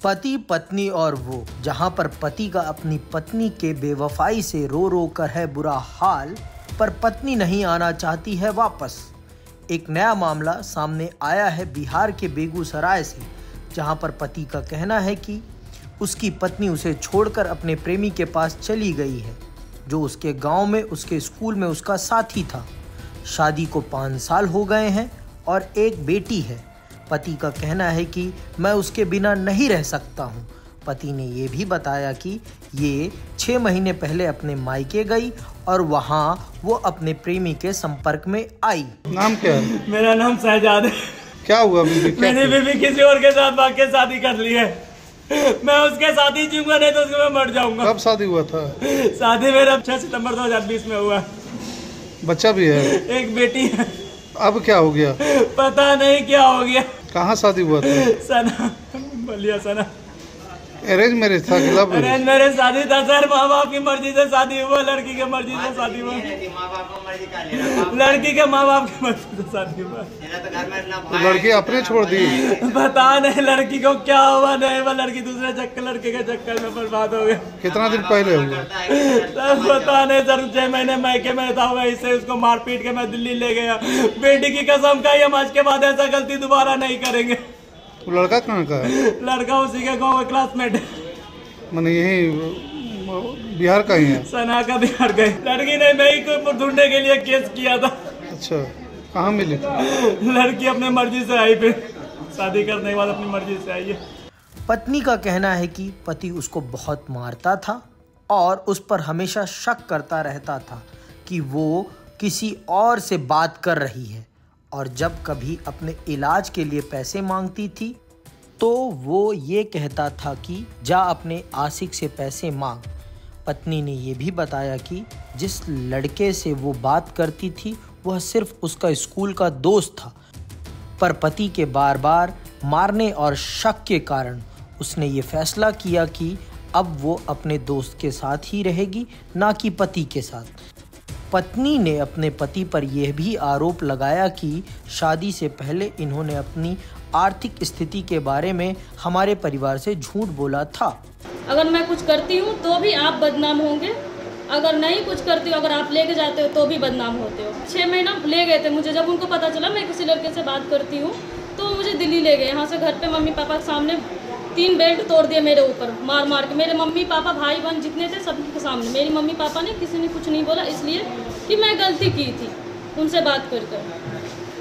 पति पत्नी और वो, जहां पर पति का अपनी पत्नी के बेवफाई से रो रो कर है बुरा हाल, पर पत्नी नहीं आना चाहती है वापस। एक नया मामला सामने आया है बिहार के बेगूसराय से, जहां पर पति का कहना है कि उसकी पत्नी उसे छोड़कर अपने प्रेमी के पास चली गई है, जो उसके गांव में उसके स्कूल में उसका साथी था। शादी को 5 साल हो गए हैं और एक बेटी है। पति का कहना है कि मैं उसके बिना नहीं रह सकता हूँ। पति ने ये भी बताया कि ये 6 महीने पहले अपने मायके गई और वहाँ वो अपने प्रेमी के संपर्क में आई। नाम क्या है? मेरा नाम शहजाद है। क्या हुआ बीबी? मैंने बीबी किसी और के साथ भाग के शादी कर ली है। मैं उसके साथ ही जीऊंगा, नहीं तो उसके मैं मर जाऊंगा। कब शादी हुआ था? शादी मेरा 6 सितंबर 2020 में हुआ। बच्चा भी है? एक बेटी है। अब क्या हो गया? पता नहीं क्या हो गया। कहाँ शादी हुआ था? सना, बलिया सना। अरेंज मैरिज था कि लव मैरिज? अरेंज मैरिज शादी था सर। माँ बाप की मर्जी से शादी हुआ, लड़की के मर्जी से शादी हुआ। लड़की के माँ बाप की मर्जी से शादी हुआ। तो लड़की अपने छोड़ दी? पता नहीं लड़की को क्या हुआ, नहीं वो लड़की दूसरे लड़के के चक्कर में बर्बाद हो गया। कितना दिन पहले हुआ? सर पता नहीं सर, 6 महीने मायके में था, वैसे उसको मार पीट के मैं दिल्ली ले गया। बेटी की कसम खाई, हम आज के बाद ऐसा गलती दोबारा नहीं करेंगे। तो लड़का कहाँ का है? लड़का उसी के गाँव में क्लासमेट है। मैंने यही बिहार का ही है? सना का बिहार गए। लड़की ने मैं ही को ढूंढने के लिए केस किया था। अच्छा, कहाँ मिली? लड़की अपने मर्जी से आई, फिर शादी करने के बाद अपनी मर्जी से आई है। पत्नी का कहना है कि पति उसको बहुत मारता था और उस पर हमेशा शक करता रहता था कि वो किसी और से बात कर रही है, और जब कभी अपने इलाज के लिए पैसे मांगती थी तो वो ये कहता था कि जा अपने आशिक से पैसे मांग। पत्नी ने ये भी बताया कि जिस लड़के से वो बात करती थी वह सिर्फ उसका स्कूल का दोस्त था, पर पति के बार बार मारने और शक के कारण उसने ये फैसला किया कि अब वो अपने दोस्त के साथ ही रहेगी, ना कि पति के साथ। पत्नी ने अपने पति पर यह भी आरोप लगाया कि शादी से पहले इन्होंने अपनी आर्थिक स्थिति के बारे में हमारे परिवार से झूठ बोला था। अगर मैं कुछ करती हूँ तो भी आप बदनाम होंगे, अगर नहीं कुछ करती हो, अगर आप लेके जाते हो तो भी बदनाम होते हो। 6 महीना ले गए थे मुझे, जब उनको पता चला मैं किसी लड़के से बात करती हूँ तो मुझे दिल्ली ले गए। यहाँ से घर पे मम्मी पापा के सामने 3 बेल्ट तोड़ दिए मेरे ऊपर, मार मार के। मेरे मम्मी पापा भाई बहन जितने थे सबके सामने। मेरी मम्मी पापा ने किसी ने कुछ नहीं बोला, इसलिए कि मैं गलती की थी उनसे बात कर कर,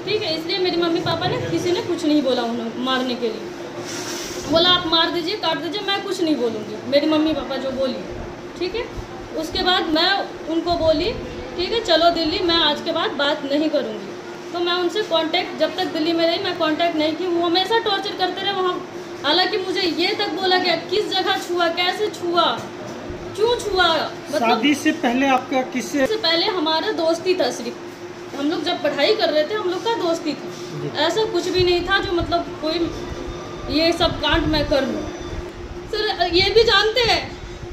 ठीक है। इसलिए मेरी मम्मी पापा ने किसी ने कुछ नहीं बोला उन्हें मारने के लिए। बोला आप मार दीजिए, काट दीजिए, मैं कुछ नहीं बोलूँगी। मेरी मम्मी पापा जो बोली, ठीक है। उसके बाद मैं उनको बोली ठीक है चलो दिल्ली, मैं आज के बाद बात नहीं करूँगी। तो मैं उनसे कांटेक्ट, जब तक दिल्ली में रही मैं कांटेक्ट नहीं की। वो हमेशा टॉर्चर करते रहे वहाँ। हालांकि मुझे ये तक बोला गया किस जगह छुआ, कैसे छुआ, क्यों छुआ। मतलब शादी से पहले आपका किससे? से पहले हमारा दोस्ती था, सिर्फ हम लोग जब पढ़ाई कर रहे थे हम लोग का दोस्ती था। ऐसा कुछ भी नहीं था जो मतलब कोई ये सब कांड मैं कर लूँ। सर ये भी जानते हैं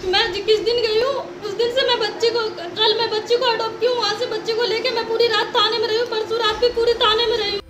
मैं किस दिन गई हूँ, उस दिन से मैं कल मैं बच्चे को अडॉप्ट की हूँ। वहाँ से बच्चे को लेके मैं पूरी रात थाने में रही हूँ, परसों रात भी पूरी थाने में रही हूँ।